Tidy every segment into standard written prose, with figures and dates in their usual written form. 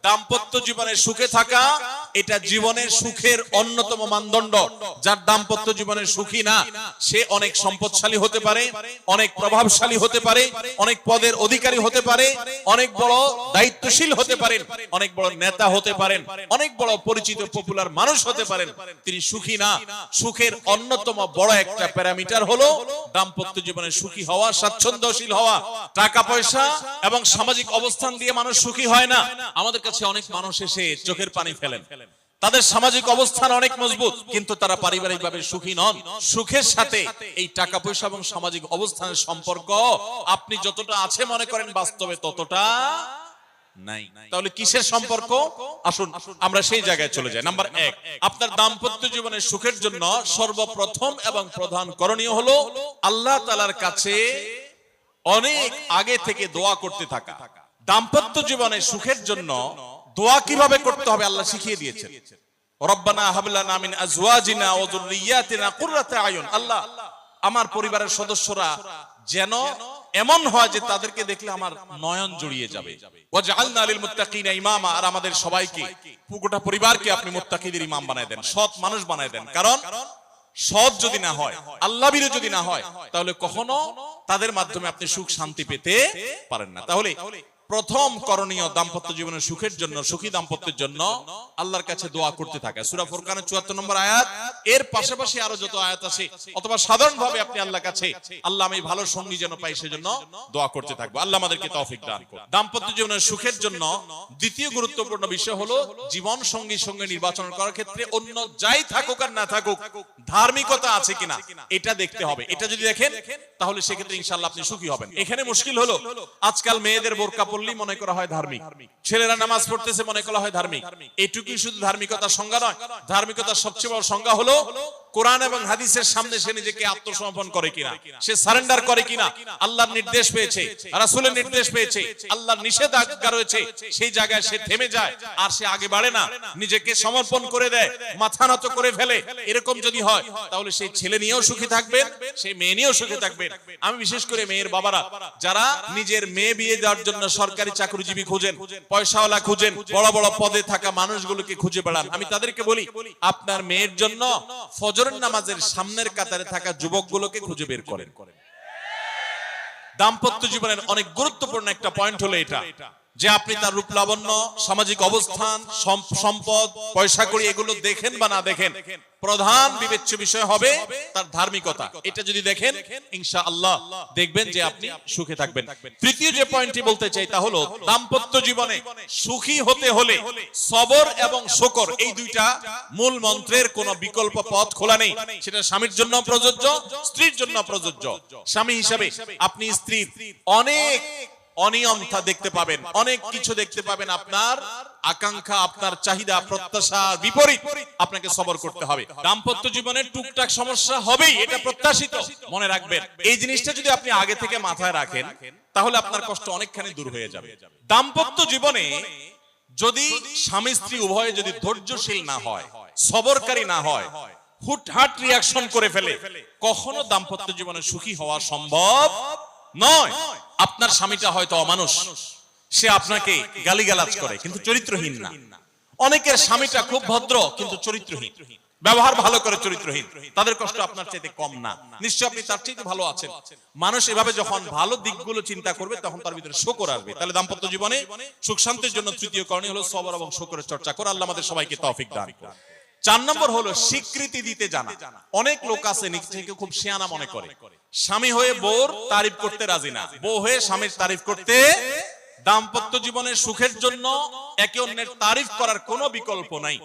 দাম্পত্য জীবনে সুখে থাকা এটা জীবনের সুখের অন্যতম মানদণ্ড। যার দাম্পত্য জীবনে সুখী না, সে অনেক সম্পদশালী হতে পারে, অনেক প্রভাবশালী হতে পারে, অনেক পদের অধিকারী হতে পারে, অনেক বড় দায়িত্বশীল হতে পারেন, অনেক বড় নেতা হতে পারেন, অনেক বড় পরিচিত পপুলার মানুষ হতে পারেন, তিনি সুখী না। সুখের অন্যতম বড় একটা প্যারামিটার হলো দাম্পত্য জীবনে সুখী হওয়া, স্বাচ্ছন্দ্যশীল হওয়া। টাকা পয়সা এবং সামাজিক অবস্থান দিয়ে মানুষ সুখী হয় না। আমাদের কাছে অনেক মানুষ এসে চোখের পানি ফেলেন, তাদের সামাজিক অবস্থান অনেক মজবুত, কিন্তু তারা পারিবারিকভাবে সুখী নন। সুখের সাথে এই টাকা পয়সা এবং সামাজিক অবস্থানের সম্পর্ক আপনি যতটা আছে মনে করেন, বাস্তবে ততটা নাই। তাহলে কিসের সম্পর্ক? আসুন আমরা সেই জায়গায় চলে যাই। নাম্বার 1, আপনার দাম্পত্য জীবনের সুখের জন্য সর্বপ্রথম এবং প্রধান করণীয় হলো আল্লাহ তাআলার কাছে অনেক আগে থেকে দোয়া করতে থাকা। দাম্পত্য জীবনে সুখের জন্য দোয়া কিভাবে করতে হবে আল্লাহ শিখিয়ে দিয়েছেন। রব্বানা হাব লানা মিন আজওয়াজিনা ওয়া যুররিয়াতিনা কুররাতা আয়ুন। আল্লাহ, আমার পরিবারের সদস্যরা যেন এমন হয় যে তাদেরকে দেখলে আমার নয়ন জুড়িয়ে যাবে। ওয়াজআলনা লিল মুত্তাকিনা ইমামা। আর আমাদের সবাইকে, পুরোটা পরিবারকে আপনি মুত্তাকিদের ইমাম বানায় দেন, সৎ মানুষ বানায় দেন। কারণ সৎ যদি না হয়, আল্লাহভীরু যদি না হয়, তাহলে কখনো তাদের মাধ্যমে আপনি সুখ শান্তি পেতে পারেন না। তাহলে প্রথম করণীয় দাম্পত্য জীবনের সুখের জন্য, সুখী দাম্পত্যের জন্য আল্লাহর কাছে দোয়া করতে থাকা। সূরা ফুরকানের 74 নম্বর আয়াত, এর পাশাপাশি আরো যত আয়াত আছে, অথবা সাধারণভাবে আপনি আল্লাহর কাছে, আল্লাহ আমি ভালো সঙ্গী যেন পাই সেজন্য দোয়া করতে থাকবো। আল্লাহ আমাদেরকে তৌফিক দান করুন। দাম্পত্য জীবনের সুখের জন্য দ্বিতীয় গুরুত্বপূর্ণ বিষয় হলো জীবন সঙ্গী সঙ্গে নির্বাচন করার ক্ষেত্রে অন্য যাই থাকুক আর না থাকুক, ধার্মিকতা আছে কিনা এটা দেখতে হবে। এটা যদি দেখেন তাহলে সেক্ষেত্রে ইনশাআল্লাহ আপনি সুখী হবেন। এখানে মুশকিল হলো আজকাল মেয়েদের বোরকা পরলেই মনে করা হয় ধার্মিক, ছেলেরা নামাজ পড়তেছে মনে করা হয় ধার্মিক। এটুকুই শুধু ধার্মিকতার সংজ্ঞা নয়। ধার্মিকতার সবচেয়ে বড় সংজ্ঞা হলো কোরআন এবং হাদিসের সামনে সে নিজেকে আত্মসমর্পণ করে কিনা, সে সারেন্ডার করে কিনা। আল্লাহর নির্দেশ পেয়েছে, রাসূলের নির্দেশ পেয়েছে, আল্লাহর নিষেধাজ্ঞা রয়েছে, সেই জায়গায় সে থেমে যায় আর সে আগে বাড়ে না, নিজেকে সমর্পণ করে দেয়, মাথা নত করে ফেলে। এরকম যদি হয় তাহলে সেই ছেলে নিয়েও সুখী থাকবেন, সেই মেয়ে নিয়েও সুখী থাকবেন। আমি বিশেষ করে মেয়ের বাবারা যারা নিজের মেয়ে বিয়ে দেওয়ার জন্য সরকারি চাকরিজীবী খুঁজেন, পয়সাওয়ালা খুঁজেন, বড় বড় পদে থাকা মানুষগুলোকে খুঁজে বেড়ান, আমি তাদেরকে বলি আপনার মেয়ের জন্য ফজরের নামাজের সামনের কাতারে থাকা যুবকগুলোকে খুঁজে বের করেন। দাম্পত্য জীবনের অনেক গুরুত্বপূর্ণ একটা পয়েন্ট হলো এটা, যে আপনি তার রূপ লাবণ্য, সামাজিক অবস্থান, সম্পদ, পয়সা কড়ি এগুলো দেখেন বা না দেখেন, প্রধান বিবেচ্য বিষয় হবে তার ধার্মিকতা। এটা যদি দেখেন ইনশাআল্লাহ দেখবেন যে আপনি সুখে থাকবেন। তৃতীয় যে পয়েন্টটি বলতে চাই তা হলো দাম্পত্য জীবনে সুখী হতে হলে সবর এবং শুকর, এই দুইটা মূল মন্ত্রের কোনো বিকল্প পথ খোলা নেই। সেটা স্বামীর জন্য প্রযোজ্য, স্ত্রীর জন্য প্রযোজ্য। স্বামী হিসাবে আপনি স্ত্রীর অনেক অনিয়মতা দেখতে পাবেন, অনেক কিছু দেখতে পাবেন, আপনার আকাঙ্ক্ষা, আপনার চাহিদা, প্রত্যাশার বিপরীত, আপনাকে সবর করতে হবে। দাম্পত্য জীবনের টুকটাক সমস্যা হবেই, এটা প্রত্যাশিত, মনে রাখবেন। এই জিনিসটা যদি আপনি আগে থেকে মাথায় রাখেন তাহলে আপনার কষ্ট অনেকখানি দূর হয়ে যাবে। দাম্পত্য জীবনে যদি স্বামী স্ত্রী উভয়ে যদি ধৈর্যশীল না হয়, সবরকারী না হয়, হুটহাট রিয়াকশন করে ফেলে, কখনো দাম্পত্য জীবনে সুখী হওয়া সম্ভব নয়। আপনার স্বামীটা হয়তো অমানুষ, সে আপনাকে গালিগালাজ করে কিন্তু চরিত্রহীন না। অনেকের স্বামীটা খুব ভদ্র কিন্তু চরিত্রহীন, ব্যবহার ভালো করে চরিত্রহীন, তাদের কষ্ট আপনার চাইতে কম না, নিশ্চয় আপনি তার চাইতে ভালো আছেন। মানুষ এভাবে যখন ভালো দিকগুলো চিন্তা করবে তখন তার ভিতরে শুকর আসবে। তাহলে দাম্পত্য জীবনে সুখ শান্তির জন্য তৃতীয় করণীয় হলো সবর এবং শুকরের চর্চা করা। আল্লাহ আমাদের সবাইকে তৌফিক দান করুন। 4 নম্বর হলো স্বীকৃতি দিতে জানা। অনেক লোক আছে নিজেকে খুব শিয়ানা মনে করে, স্বামী হয়ে বউর তারিফ করতে রাজি না, বউ হয়ে স্বামীর তারিফ করতে। দাম্পত্য জীবনের সুখের জন্য একে অন্যের তারিফ করার কোনো বিকল্প নাই।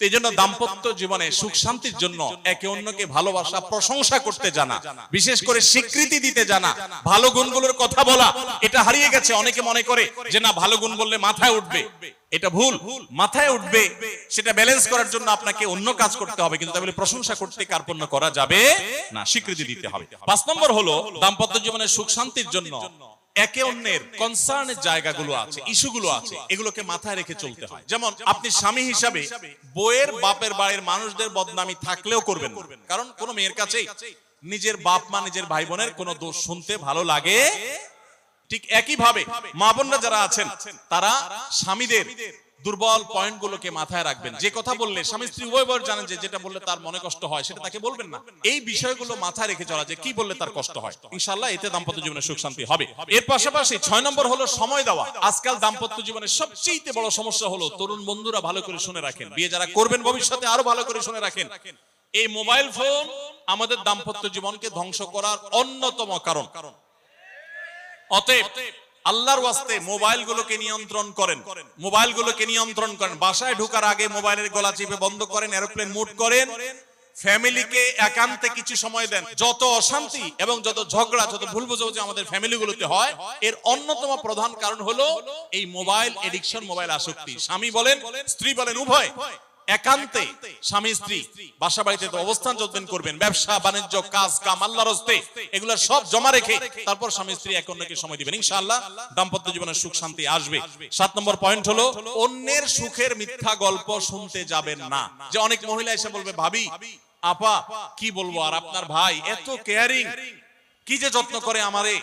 এই জন্য দাম্পত্য জীবনে সুখ শান্তির জন্য একে অন্যকে ভালোবাসা, প্রশংসা করতে জানা, বিশেষ করে স্বীকৃতি দিতে জানা, ভালো গুণগুলোর কথা বলা, এটা হারিয়ে গেছে। অনেকে মনে করে যে না, ভালো গুণ বললে মাথায় উঠবে, এটা ভুল। মাথায় উঠবে সেটা ব্যালেন্স করার জন্য আপনাকে অন্য কাজ করতে হবে, কিন্তু তাহলে প্রশংসা করতে কার্পণ্য করা যাবে না, স্বীকৃতি দিতে হবে। 5 নম্বর হলো দাম্পত্য জীবনের সুখ শান্তির জন্য একে অন্যের কনসার্নের জায়গাগুলো আছে, ইস্যুগুলো আছে, এগুলোকে মাথায় রেখে চলতে হয়। যেমন আপনি স্বামী হিসাবে বউয়ের বাপের বাড়ির মানুষদের বদনামি থাকলেও করবেন না, কারণ কোন মেয়ের কাছে নিজের বাপ মা, নিজের ভাই বোনের কোনো দোষ শুনতে ভালো লাগে। ঠিক একই ভাবে মা বোনরা যারা আছেন তারা স্বামীদের দুর্বল পয়েন্টগুলোকে মাথায় রাখবেন। যে কথা বললে স্বামী স্ত্রী উভয় জানেন যে যেটা বললে তার মনে কষ্ট হয় সেটা তাকে বলবেন না। এই বিষয়গুলো মাথায় রেখে চলা যে কি বললে তার কষ্ট হয়, ইনশাআল্লাহ এতে দাম্পত্য জীবনে সুখ শান্তি হবে। এর পাশাপাশি 6 নম্বর হলো সময় দেওয়া। আজকাল দাম্পত্য জীবনের সবচেয়ে বড় সমস্যা হলো, তরুণ বন্ধুরা ভালো করে শুনে রাখেন, বিয়ে যারা করবেন ভবিষ্যতে আরো ভালো করে শুনে রাখেন, এই মোবাইল ফোন আমাদের দাম্পত্য জীবনকে ধ্বংস করার অন্যতম কারণ। অতএব আল্লাহর ওয়াস্তে মোবাইলগুলোকে নিয়ন্ত্রণ করেন, মোবাইলগুলোকে নিয়ন্ত্রণ করেন। বাসায় ঢোকার আগে মোবাইলের গলা চিপে বন্ধ করেন, এরোপ্লেন মুড করেন। ফ্যামিলিকে একান্তে কিছু সময় দেন। যত অশান্তি এবং যত ঝগড়া, যত ভুল বোঝাবুঝি আমাদের ফ্যামিলিগুলোতে হয়, এর অন্যতম প্রধান কারণ হলো এই মোবাইল এডিকশন, মোবাইল আসক্তি। স্বামী বলেন স্ত্রী বলেন উভয় একান্তে স্বামী স্ত্রী বাসা বাড়িতে তো অবস্থান যতদিন করবেন, ব্যবসা বাণিজ্য কাজ কাম আল্লাহর হস্তে, এগুলো সব জমা রেখে তারপর স্বামী স্ত্রী একে অন্যকে সময় দিবেন, ইনশাআল্লাহ দাম্পত্য জীবনে সুখ শান্তি আসবে। 7 নম্বর পয়েন্ট হলো অন্যের সুখের মিথ্যা গল্প শুনতে যাবেন না। যে অনেক মহিলা এসে বলবে, ভাবি আপা কি বলবো আর, আপনার ভাই এত কেয়ারিং, কি যে যত্ন করে আমারে,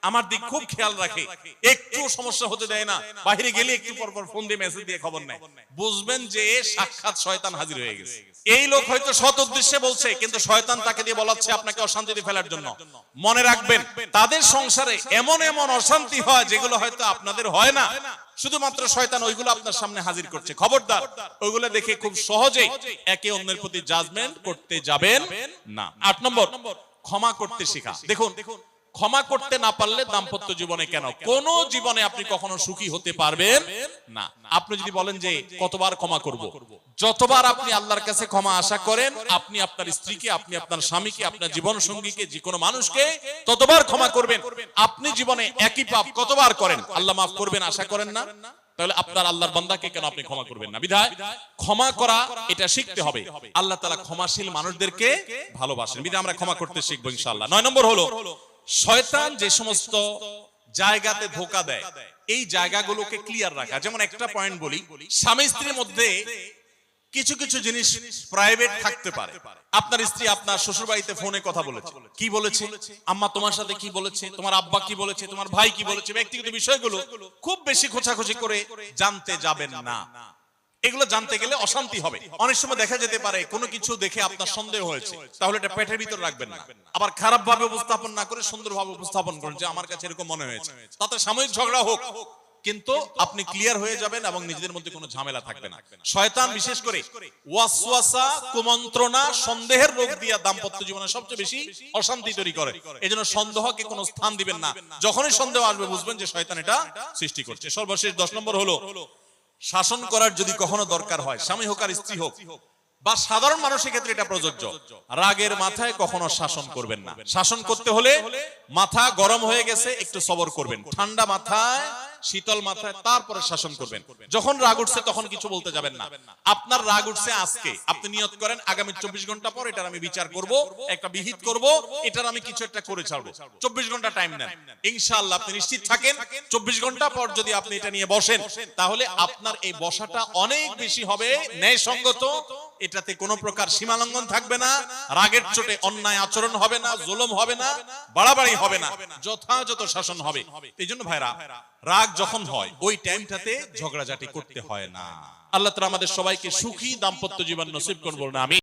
আমার দিক খুব খেয়াল রাখে, একটু সমস্যা হতে দেয় না, বাইরে গেলে একটু পর পর ফোন দিয়ে মেসেজ দিয়ে খবর নেয়। বুঝবেন যে সাক্ষাৎ শয়তান হাজির হয়ে গেছে। এই লোক হয়তো সৎ উদ্দেশ্যে বলছে, কিন্তু শয়তান তাকে দিয়ে বলাচ্ছে আপনাকে অশান্তিতে ফেলার জন্য। মনে রাখবেন তাদের সংসারে এমন এমন অশান্তি হয় যেগুলো হয়তো আপনাদের হয় না, শুধুমাত্র শয়তান ওইগুলো আপনার সামনে হাজির করছে। খবরদার, ওইগুলো দেখে খুব সহজে একে অন্যের প্রতি জাজমেন্ট করতে যাবেন না। 8 নম্বর ক্ষমা করতে শেখা। দেখুন, ক্ষমা করতে না পারলে দাম্পত্য জীবনে কেন কোন জীবনে আপনি কখনো সুখী হতে পারবেন না। আপনি যদি বলেন যে কতবার ক্ষমা করব, যতবার আপনি আল্লাহর কাছে ক্ষমা আশা করেন, আপনি আপনার স্ত্রীকে, আপনি আপনার স্বামীকে, আপনার জীবন সঙ্গীকে, যে কোনো মানুষকে ততবার ক্ষমা করবেন। আপনি জীবনে একই পাপ কতবার করেন আল্লাহ মাফ করবেন আশা করেন না, তাহলে আপনার আল্লাহর বান্দাকে কেন আপনি ক্ষমা করবেন না? বিধায় ক্ষমা করা এটা শিখতে হবে। আল্লাহ তাআলা ক্ষমাশীল মানুষদেরকে ভালোবাসেন, বিধায় আমরা ক্ষমা করতে শিখবো ইনশাআল্লাহ। 9 নম্বর হলো শয়তান যে সমস্ত জায়গাতে ধোঁকা দেয়, এই জায়গাগুলোকে ক্লিয়ার রাখা। যেমন একটা পয়েন্ট বলি, স্বামী স্ত্রীর মধ্যে কিছু কিছু জিনিস প্রাইভেট থাকতে পারে। আপনার স্ত্রী আপনার শ্বশুর বাড়িতে ফোনে কথা বলেছে, কি বলেছে, আম্মা তোমার সাথে কি বলেছে, তোমার আব্বা কি বলেছে, তোমার ভাই কি বলেছে, ব্যক্তিগত বিষয়গুলো খুব বেশি খোঁচাখুচি করে জানতে যাবেন না। এগুলো জানতে গেলে অশান্তি হবে। অনেক সময় দেখা যেতে পারে কোনো কিছু দেখে আপনার সন্দেহ হয়েছে, তাহলে এটা পেটের ভিতর রাখবেন না। আবার খারাপ ভাবে উপস্থাপন না করে সুন্দরভাবে উপস্থাপন করুন যে আমার কাছে এরকম মনে হয়েছে, তাতে সাময়িক ঝগড়া হোক, কিন্তু আপনি ক্লিয়ার হয়ে যাবেন এবং নিজেদের মধ্যে কোনো ঝামেলা থাকবে না। শয়তান বিশেষ করে ওয়াসওয়াসা, কুমন্ত্রণা, সন্দেহের রোগ দিয়া দাম্পত্য জীবনে সবচেয়ে বেশি অশান্তি তৈরি করে। এজন্য সন্দেহকে কোনো স্থান দিবেন না। যখনই সন্দেহ আসবে বুঝবেন যে শয়তান এটা সৃষ্টি করছে। সর্বশেষ 10 নম্বর হলো শাসন করার যদি কখনো দরকার হয়, স্বামী হোক আর স্ত্রী হোক বা সাধারণ মানুষের ক্ষেত্রে এটা প্রযোজ্য, রাগের মাথায় কখনো শাসন করবেন না। শাসন করতে হলে মাথা গরম হয়ে গেছে একটু সবর করবেন, ঠান্ডা মাথায় শীতল মাথায় তারপরে শাসন করবেন। যখন রাগ উঠছে তখন কিছু বলতে যাবেন না। আপনার রাগ উঠছে আজকে, আপনি নিয়ত করেন আগামী 24 ঘন্টা পর এটার আমি বিচার করব, একটা বিহিত করব, এটার আমি কিছু একটা করে ছাড়বো। 24 ঘন্টা টাইম নেন, ইনশাআল্লাহ আপনি নিশ্চিত থাকেন 24 ঘন্টা পর যদি আপনি এটা নিয়ে বসেন, তাহলে আপনার এই বসাটা অনেক বেশি হবে ন্যায়সঙ্গত। এটাতে কোনো প্রকার সীমালঙ্ঘন থাকবে না, রাগের চোটে অন্যায় আচরণ হবে না, জুলুম হবে না, বাড়াবাড়ি হবে না, যথাযথ শাসন হবে। এই জন্য ভাইরা, রাগ যখন হয় ওই টাইমটাতে ঝগড়াঝাটি করতে হয় না। আল্লাহ তাআলা আমাদের সবাইকে সুখী দাম্পত্য জীবন নসিব করুন, বলুন আমিন।